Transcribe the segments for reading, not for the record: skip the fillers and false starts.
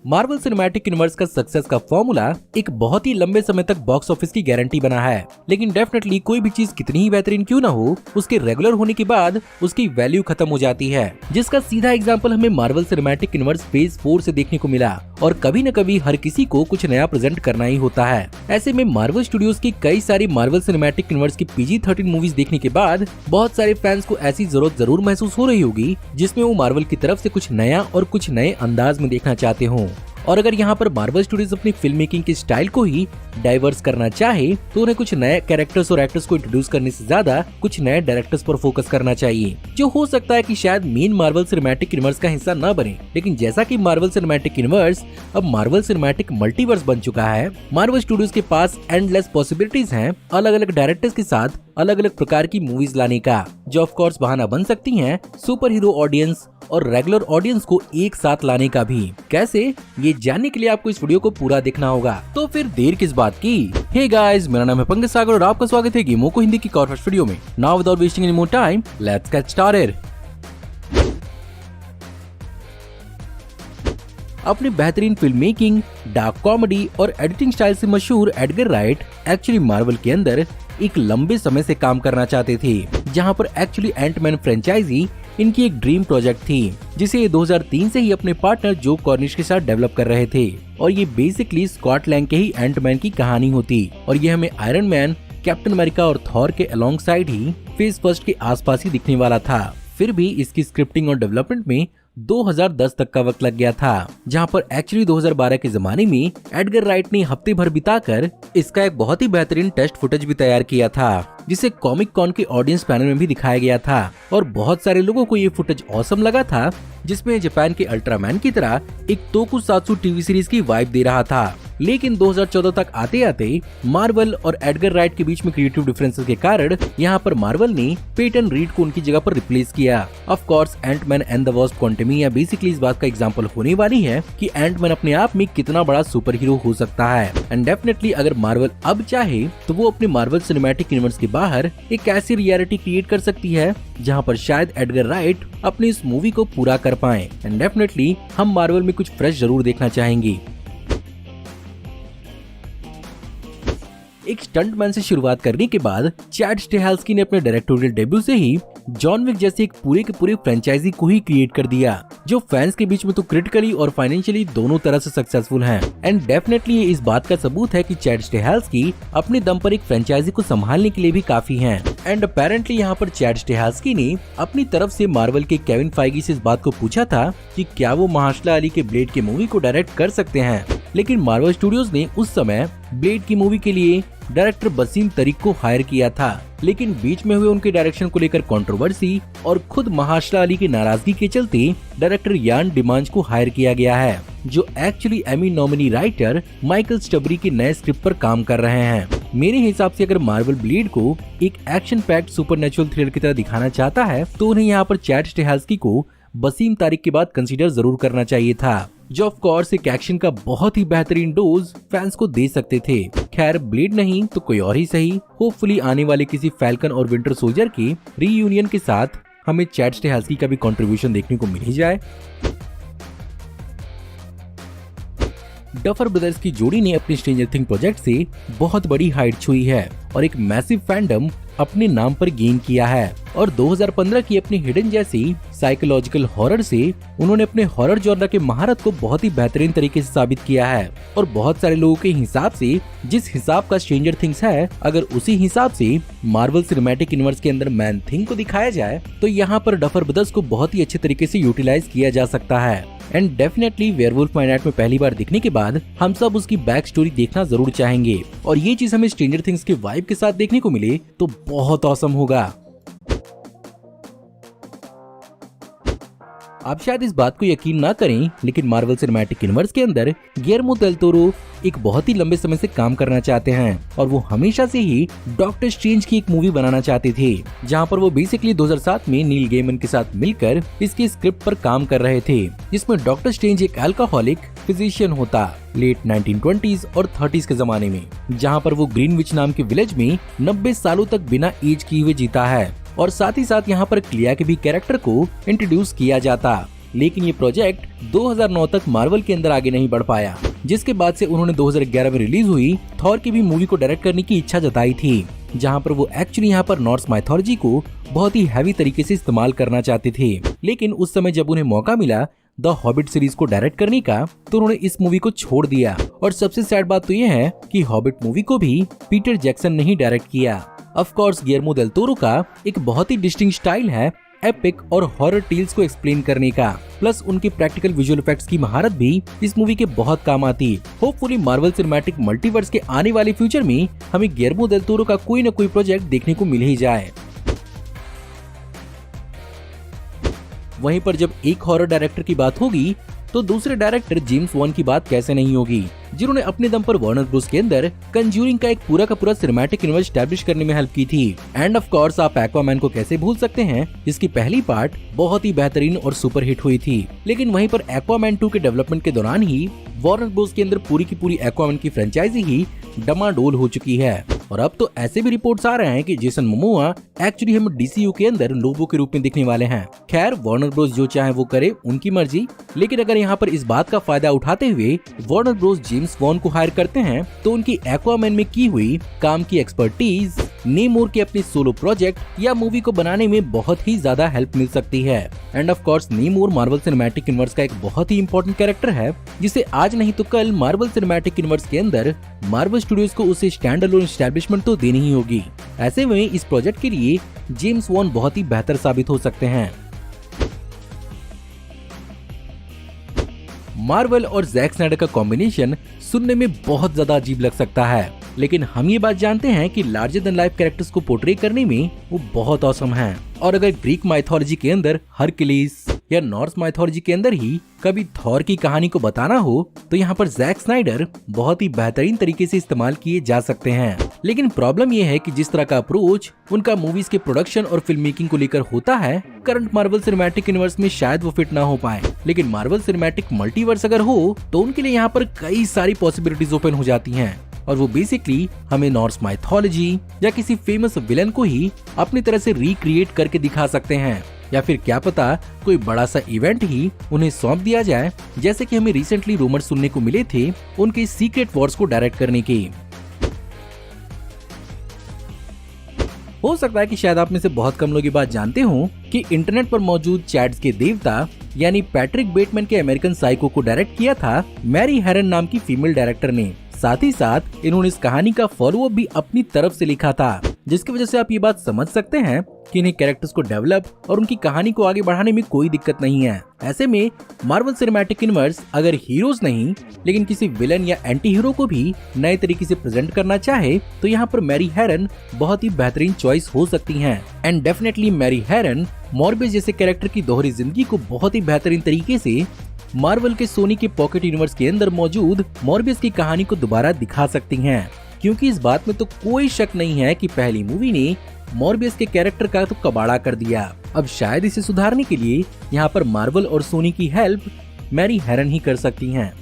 Marvel cinematic universe का success का formula एक बहुत ही लंबे समय तक बॉक्स ऑफिस की गारंटी बना है, लेकिन डेफिनेटली कोई भी चीज कितनी ही बेहतरीन क्यों ना हो, उसके रेगुलर होने के बाद उसकी वैल्यू खत्म हो जाती है, जिसका सीधा एग्जांपल हमें मार्वल सिनेमैटिक यूनिवर्स फेज 4 से देखने को मिला। और कभी न कभी हर किसी को कुछ नया प्रेजेंट करना ही होता है। ऐसे में मार्वल स्टूडियोज की कई सारी मार्वल सिनेमैटिक यूनिवर्स की PG-13 मूवीज देखने के बाद बहुत सारे फैंस को ऐसी जरूरत जरूर महसूस हो रही होगी जिसमें वो मार्वल की तरफ से कुछ नया और कुछ नए अंदाज में देखना चाहते हों। और अगर यहाँ पर मार्वल स्टूडियोज अपनी फिल्म मेकिंग के स्टाइल को ही डाइवर्स करना चाहे तो उन्हें कुछ नए कैरेक्टर्स और एक्टर्स को इंट्रोड्यूस करने से ज्यादा कुछ नए डायरेक्टर्स पर फोकस करना चाहिए, जो हो सकता है कि शायद मेन मार्वल सिनेमैटिक यूनिवर्स का हिस्सा न बने। लेकिन जैसा कि मार्वल सिनेमैटिक यूनिवर्स अब मार्वल सिनेमैटिक मल्टीवर्स बन चुका है, मार्वल स्टूडियोज के पास एंडलेस पॉसिबिलिटीज हैं अलग अलग डायरेक्टर्स के साथ अलग अलग प्रकार की मूवीज लाने का, जो ऑफ कोर्स बहाना बन सकती हैं सुपर हीरो ऑडियंस और रेगुलर ऑडियंस को एक साथ लाने का भी। कैसे, ये जानने के लिए आपको इस वीडियो को पूरा देखना होगा। तो फिर देर किस बात की। हे गाइस, मेरा नाम है पंकज सागर और आपका स्वागत है गेमों को हिंदी की और फर्स्ट वीडियो में। Now without wasting any more time, let's get started. अपने बेहतरीन फिल्म मेकिंग, डार्क कॉमेडी और एडिटिंग स्टाइल से मशहूर एडगर राइट एक्चुअली मार्वल के अंदर एक लंबे समय से काम करना चाहते थे, जहां पर एक्चुअली एंटमैन फ्रेंचाइजी इनकी एक ड्रीम प्रोजेक्ट थी, जिसे ये 2003 से ही अपने पार्टनर जो कॉर्निश के साथ डेवलप कर रहे थे। और ये बेसिकली स्कॉट लैंग के ही एंटमैन की कहानी होती और ये हमें आयरन मैन, कैप्टन अमेरिका और थॉर के अलोंग साइड ही फेज फर्स्ट के आसपास ही दिखने वाला था। फिर भी इसकी स्क्रिप्टिंग और डेवलपमेंट में 2010 तक का वक्त लग गया था, जहां पर एक्चुअली 2012 के जमाने में एडगर राइट ने हफ्ते भर बिताकर इसका एक बहुत ही बेहतरीन टेस्ट फुटेज भी तैयार किया था, जिसे कॉमिक कॉन के ऑडियंस पैनल में भी दिखाया गया था। और बहुत सारे लोगों को ये फुटेज ऑसम लगा था, जिसमें जापान के अल्ट्रामैन की तरह एक तोकुसात्सु टीवी सीरीज की वाइब दे रहा था। लेकिन 2014 तक आते आते मार्वल और एडगर राइट के बीच में क्रिएटिव डिफरेंसेस के कारण यहाँ पर मार्वल ने पेटन रीड को उनकी जगह पर रिप्लेस किया। Of course Ant-Man and the Wasp Quantumania basically इस बात का एग्जांपल होने वाली है कि एंटमैन अपने आप में कितना बड़ा सुपर हीरो हो सकता है। एंड डेफिनेटली अगर मार्वल अब चाहे तो वो अपने मार्वल सिनेमैटिक यूनिवर्स के बाहर एक ऐसी रियलिटी क्रिएट कर सकती है जहाँ पर शायद एडगर राइट अपनी इस मूवी को पूरा कर पाए। एंड डेफिनेटली हम मार्वल में कुछ फ्रेश जरूर देखना चाहेंगे। एक स्टंटमैन से शुरुआत करने के बाद चैड स्टेहाल्स्की ने अपने डायरेक्टोरियल डेब्यू से ही जॉन विक जैसी एक पूरे के पूरे फ्रेंचाइजी को ही क्रिएट कर दिया, जो फैंस के बीच में तो क्रिटिकली और फाइनेंशियली दोनों तरह से सक्सेसफुल हैं। एंड डेफिनेटली ये इस बात का सबूत है कि चैड स्टेहाल्स्की अपने दम पर एक फ्रेंचाइजी को संभालने के लिए भी काफी हैं। एंड अपेरेंटली यहाँ पर चैड स्टेहाल्स्की ने अपनी तरफ से मार्वल के केविन फाइगी से इस बात को पूछा था कि क्या वो महाशला अली के ब्लेड की मूवी को डायरेक्ट कर सकते हैं, लेकिन मार्वल स्टूडियोज ने उस समय ब्लेड की मूवी के लिए डायरेक्टर बसीम तरीक को हायर किया था। लेकिन बीच में हुए उनके डायरेक्शन को लेकर कंट्रोवर्सी और खुद महाशला अली की नाराजगी के चलते डायरेक्टर यान डिमांज को हायर किया गया है, जो actually Emmy nominee writer Michael Stubbury के नए स्क्रिप्ट पर काम कर रहे हैं। मेरे हिसाब से अगर मार्वल ब्लेड को एक एक्शन पैक्ड सुपरनैचुरल थ्रिलर की तरह दिखाना चाहता है तो उन्हें यहाँ पर चैड स्टेहाल्स्की को बसीम तारिक के बाद कंसीडर जरूर करना चाहिए था, जो ऑफ कोर्स एक एक्शन का बहुत ही बेहतरीन डोज फैंस को दे सकते थे। खैर, ब्लेड नहीं तो कोई और ही सही। होपफुली आने वाले किसी फैल्कन और विंटर सोल्जर की रीयूनियन के साथ हमें चैड स्टेहाल्स्की का भी कंट्रीब्यूशन देखने को मिल ही जाए। डफर ब्रदर्स की जोड़ी ने अपने स्ट्रेंजर थिंग्स प्रोजेक्ट से बहुत बड़ी हाइट छुई है और एक मैसिव फैंडम अपने नाम पर गेन किया है। और 2015 की अपनी हिडन जैसी साइकोलॉजिकल हॉरर से उन्होंने अपने हॉरर जॉनर के महारत को बहुत ही बेहतरीन तरीके से साबित किया है। और बहुत सारे लोगों के हिसाब से जिस हिसाब का स्ट्रेंजर थिंग्स है, अगर उसी हिसाब से मार्वल सिनेमैटिक यूनिवर्स के अंदर मैन थिंग को दिखाया जाए तो यहाँ पर डफर ब्रदर्स को बहुत ही अच्छे तरीके से यूटिलाइज किया जा सकता है। And definitely werewolf by night में पहली बार दिखने के बाद हम सब उसकी बैक स्टोरी देखना जरूर चाहेंगे और ये चीज हमें स्ट्रेंजर थिंग्स के वाइब के साथ देखने को मिले तो बहुत ऑसम होगा। आप शायद इस बात को यकीन ना करें, लेकिन मार्वल सिनेमैटिक यूनिवर्स के अंदर गिलर्मो देल टोरो एक बहुत ही लंबे समय से काम करना चाहते हैं और वो हमेशा से ही डॉक्टर स्ट्रेंज की एक मूवी बनाना चाहते थे, जहां पर वो बेसिकली 2007 में नील गेमन के साथ मिलकर इसके स्क्रिप्ट पर काम कर रहे थे, जिसमें डॉक्टर स्ट्रेंज एक अल्कोहलिक फिजिशियन होता लेट 1920s और 30s के जमाने में, जहां पर वो ग्रीनविच नाम के विलेज में 90 सालों तक बिना एज किए हुए जीता है। और साथ ही साथ यहाँ पर क्लिया के भी कैरेक्टर को इंट्रोड्यूस किया जाता। लेकिन ये प्रोजेक्ट 2009 तक मार्वल के अंदर आगे नहीं बढ़ पाया, जिसके बाद से उन्होंने 2011 में रिलीज हुई थॉर की भी मूवी को डायरेक्ट करने की इच्छा जताई थी, जहां पर वो एक्चुअली यहाँ पर नॉर्स माइथोलॉजी को बहुत ही हैवी तरीके से इस्तेमाल करना चाहते थे। लेकिन उस समय जब उन्हें मौका मिला द हॉबिट सीरीज को डायरेक्ट करने का, तो उन्होंने इस मूवी को छोड़ दिया। और सबसे सैड बात तो ये है कि हॉबिट मूवी को भी पीटर जैक्सन ने ही डायरेक्ट किया। ऑफ कोर्स गिल्लेर्मो देल टोरो का एक बहुत ही डिस्टिंक्ट स्टाइल है एपिक और हॉरर टेल्स को एक्सप्लेन करने का, प्लस उनके प्रैक्टिकल विजुअल इफेक्ट्स की महारत भी इस मूवी के बहुत काम आती। होपफुली मार्वल सिनेमैटिक मल्टीवर्स के आने वाले फ्यूचर में हमें गिल्लेर्मो देल टोरो का कोई न कोई प्रोजेक्ट देखने को मिल ही जाए। वहीं पर जब एक हॉरर डायरेक्टर की बात होगी तो दूसरे डायरेक्टर जेम्स वॉन की बात कैसे नहीं होगी, जिन्होंने अपने दम पर वार्नर ब्रोस के अंदर कंज्यूरिंग का एक पूरा का पूरा सिनेमैटिक यूनिवर्स एस्टैब्लिश करने में हेल्प की थी। एंड ऑफ कोर्स आप एक्वामैन को कैसे भूल सकते हैं, जिसकी पहली पार्ट बहुत ही बेहतरीन और सुपर हिट हुई थी। लेकिन वहीं पर एक्वामैन 2 के डेवलपमेंट के दौरान ही वार्नर ब्रोस के अंदर पूरी की पूरी एक्वामैन की फ्रेंचाइजी ही डमाडोल हो चुकी है। और अब तो ऐसे भी रिपोर्ट्स आ रहे हैं कि जेसन मोमोआ एक्चुअली हम डीसीयू के अंदर लोबो के रूप में दिखने वाले हैं। खैर वार्नर ब्रोस जो चाहे वो करे, उनकी मर्जी। लेकिन अगर यहाँ पर इस बात का फायदा उठाते हुए वार्नर ब्रोस जेम्स वॉन को हायर करते हैं, तो उनकी एक्वामैन में की हुई काम की एक्सपर्टीज नेमोर के अपने सोलो प्रोजेक्ट या मूवी को बनाने में बहुत ही ज्यादा हेल्प मिल सकती है। End of course नेमोर Marvel cinematic universe का एक बहुत ही इंपॉर्टेंट कैरेक्टर है, जिसे आज नहीं तो कल मार्वल सिनेमैटिक यूनिवर्स के अंदर मार्वल स्टूडियोज को उसे स्टैंड अलोन एस्टैब्लिशमेंट तो देनी ही होगी। ऐसे में इस प्रोजेक्ट के लिए जेम्स वॉन बहुत ही बेहतर साबित हो सकते हैं। मार्वल और जैक स्नाइडर का कॉम्बिनेशन सुनने में बहुत ज्यादा अजीब लग सकता है, लेकिन हम ये बात जानते हैं कि लार्जर देन लाइफ कैरेक्टर्स को पोर्ट्रे करने में वो बहुत ऑसम हैं। और अगर ग्रीक माइथोलॉजी के अंदर हरक्यूलिस या नॉर्स माइथोलॉजी के अंदर ही कभी थॉर की कहानी को बताना हो, तो यहाँ पर जैक स्नाइडर बहुत ही बेहतरीन तरीके से इस्तेमाल किए जा सकते हैं। लेकिन प्रॉब्लम ये है कि जिस तरह का अप्रोच उनका मूवीज के प्रोडक्शन और फिल्म मेकिंग को लेकर होता है, करंट मार्वल सिनेमैटिक यूनिवर्स में शायद वो फिट ना हो पाए। लेकिन मार्वल सिनेमैटिक मल्टीवर्स अगर हो, तो उनके लिए यहाँ पर कई सारी पॉसिबिलिटीज ओपन हो जाती हैं। और वो बेसिकली हमें नॉर्स माइथोलॉजी या किसी फेमस विलन को ही अपनी तरह से रिक्रिएट करके दिखा सकते हैं, या फिर क्या पता कोई बड़ा सा इवेंट ही उन्हें सौंप दिया जाए, जैसे कि हमें रिसेंटली रूमर सुनने को मिले थे उनके सीक्रेट वॉर्स को डायरेक्ट करने के। हो सकता है कि शायद आप में से बहुत कम लोग ये बात जानते हो कि इंटरनेट पर मौजूद चैट्स के देवता यानी पैट्रिक बेटमैन के अमेरिकन साइको को डायरेक्ट किया था मैरी हेरन नाम की फीमेल डायरेक्टर ने। साथ ही साथ इन्होंने इस कहानी का फॉलोअप भी अपनी तरफ से लिखा था, जिसकी वजह से आप ये बात समझ सकते हैं कि इन्हें कैरेक्टर्स को डेवलप और उनकी कहानी को आगे बढ़ाने में कोई दिक्कत नहीं है। ऐसे में मार्वल सिनेमैटिक यूनिवर्स अगर हीरोज नहीं लेकिन किसी विलन या एंटी हीरो को भी नए तरीके से प्रेजेंट करना चाहे, तो यहाँ पर मैरी हेरन बहुत ही बेहतरीन चॉइस हो सकती हैं। And definitely Mary Heron Morbius जैसे कैरेक्टर की दोहरी जिंदगी को बहुत ही बेहतरीन तरीके से मार्वल के सोनी के पॉकेट यूनिवर्स के अंदर मौजूद मॉर्बियस की कहानी को दोबारा दिखा सकती हैं, क्योंकि इस बात में तो कोई शक नहीं है कि पहली मूवी ने मॉर्बियस के कैरेक्टर का तो कबाड़ा कर दिया। अब शायद इसे सुधारने के लिए यहाँ पर मार्वल और सोनी की हेल्प मैरी हेरन ही कर सकती हैं।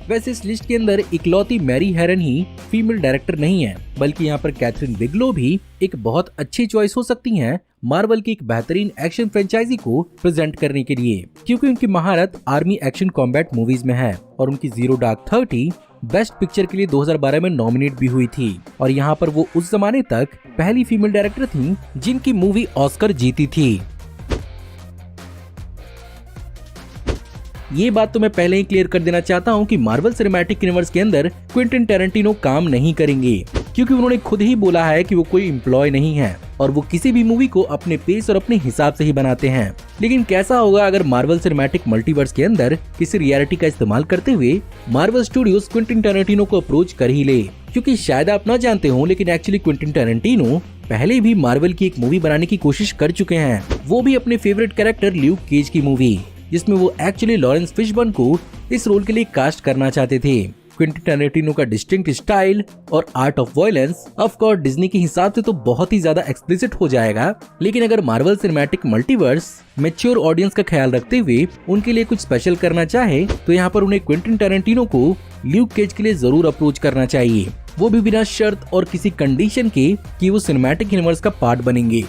वैसे इस लिस्ट के अंदर इकलौती मैरी हेरन ही फीमेल डायरेक्टर नहीं है, बल्कि यहाँ पर कैथरीन बिगलो भी एक बहुत अच्छी चॉइस हो सकती हैं मार्वल की एक बेहतरीन एक्शन फ्रेंचाइजी को प्रेजेंट करने के लिए, क्योंकि उनकी महारत आर्मी एक्शन कॉम्बैट मूवीज में है और उनकी जीरो डार्क 30 बेस्ट पिक्चर के लिए 2012 में नॉमिनेट भी हुई थी। और यहाँ पर वो उस जमाने तक पहली फीमेल डायरेक्टर थी जिनकी मूवी ऑस्कर जीती थी। ये बात तो मैं पहले ही क्लियर कर देना चाहता हूँ कि मार्वल सिनेमैटिक यूनिवर्स के अंदर क्विंटन टैरेंटिनो काम नहीं करेंगे, क्योंकि उन्होंने खुद ही बोला है कि वो कोई एम्प्लॉय नहीं है और वो किसी भी मूवी को अपने पेस और अपने हिसाब से ही बनाते हैं। लेकिन कैसा होगा अगर मार्वल सिनेमैटिक मल्टीवर्स के अंदर किसी रियलिटी का इस्तेमाल करते हुए मार्वल स्टूडियोज क्विंटन टैरेंटिनो को अप्रोच कर ही ले, क्योंकि शायद आप ना जानते हो लेकिन एक्चुअली क्विंटन टैरेंटिनो पहले भी मार्वल की एक मूवी बनाने की कोशिश कर चुके हैं, वो भी अपने फेवरेट कैरेक्टर ल्यूक केज की मूवी, जिसमें वो एक्चुअली लॉरेंस फिशबर्न को इस रोल के लिए कास्ट करना चाहते थे। क्विंटन टैरेंटिनो का डिस्टिंक्ट स्टाइल और art of violence of course Disney के हिसाब से तो बहुत ही ज्यादा एक्सप्लिसिट हो जाएगा, लेकिन अगर Marvel cinematic multiverse mature audience का ख्याल रखते हुए उनके लिए कुछ स्पेशल करना चाहे, तो यहाँ पर उन्हें क्विंटन टैरेंटिनो को ल्यूक केज के लिए जरूर अप्रोच करना चाहिए, वो भी बिना शर्त और किसी कंडीशन के कि वो सिनेमैटिक यूनिवर्स का पार्ट बनेंगे।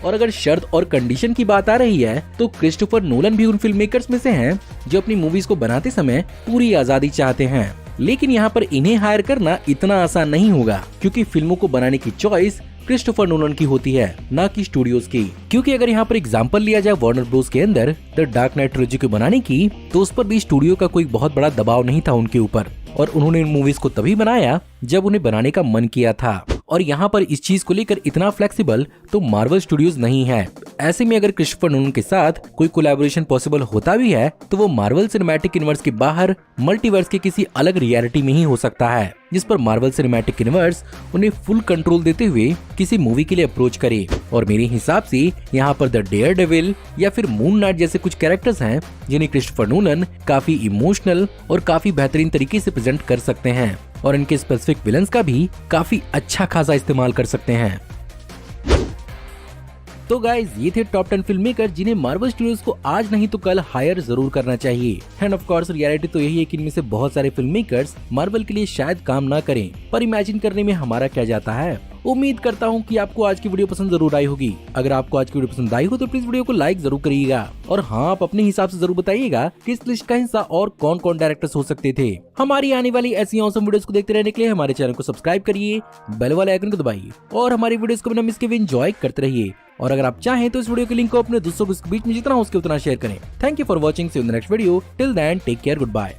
और अगर शर्त और कंडीशन की बात आ रही है तो क्रिस्टोफर नोलन भी उन फिल्म मेकर्स में से हैं जो अपनी मूवीज को बनाते समय पूरी आजादी चाहते हैं। लेकिन यहाँ पर इन्हें हायर करना इतना आसान नहीं होगा, क्योंकि फिल्मों को बनाने की चॉइस क्रिस्टोफर नोलन की होती है, ना कि स्टूडियोज की। क्योंकि अगर यहाँ पर एग्जांपल लिया जाए वार्नर ब्रोस के अंदर द डार्क नाइट ट्रिलॉजी को बनाने की, तो उस पर भी स्टूडियो का कोई बहुत बड़ा दबाव नहीं था उनके ऊपर, और उन्होंने इन मूवीज को तभी बनाया जब उन्हें बनाने का मन किया था। और यहाँ पर इस चीज को लेकर इतना फ्लेक्सिबल तो मार्वल स्टूडियोज नहीं है। ऐसे में अगर क्रिस्टोफर नोलन के साथ कोई कोलैबोरेशन पॉसिबल होता भी है तो वो मार्वल सिनेमैटिक यूनिवर्स के बाहर मल्टीवर्स के किसी अलग रियलिटी में ही हो सकता है, जिस पर मार्वल सिनेमैटिक यूनिवर्स उन्हें फुल कंट्रोल देते हुए किसी मूवी के लिए अप्रोच करे। और मेरे हिसाब से यहाँ पर द डेयरडेविल या फिर मून नाइट जैसे कुछ कैरेक्टर्स हैं जिन्हें क्रिस्टोफर नोलन काफी इमोशनल और काफी बेहतरीन तरीके से प्रेजेंट कर सकते हैं, और इनके स्पेसिफिक विलन्स का भी काफी अच्छा खासा इस्तेमाल कर सकते हैं। तो गाइज, ये थे टॉप 10 फिल्म मेकर जिन्हें मार्वल स्टूडियोज को आज नहीं तो कल हायर जरूर करना चाहिए। एंड ऑफ कोर्स रियलिटी तो यही है कि इनमें से बहुत सारे फिल्म मेकर्स मार्वल के लिए शायद काम ना करें, पर इमेजिन करने में हमारा क्या जाता है। उम्मीद करता हूँ कि आपको आज की वीडियो पसंद जरूर आई होगी। अगर आपको आज की वीडियो पसंद आई हो तो प्लीज वीडियो को लाइक जरूर करिएगा, और हाँ, आप अपने हिसाब से जरूर बताइएगा कि इस लिस्ट का हिस्सा और कौन कौन डायरेक्टर्स हो सकते थे। हमारी आने वाली ऐसी ऑसम वीडियोस को देखते रहने के लिए हमारे चैनल को सब्सक्राइब करिए, बेल वाले आइकन को दबाइए और हमारी वीडियोस को बिना मिस किए एंजॉय करते रहिए। और अगर आप चाहें तो इस वीडियो के लिंक को अपने दोस्तों के बीच में जितना हो उसके उतना शेयर करें। Thank you for watching, see you in the next video. Till then take care, good bye.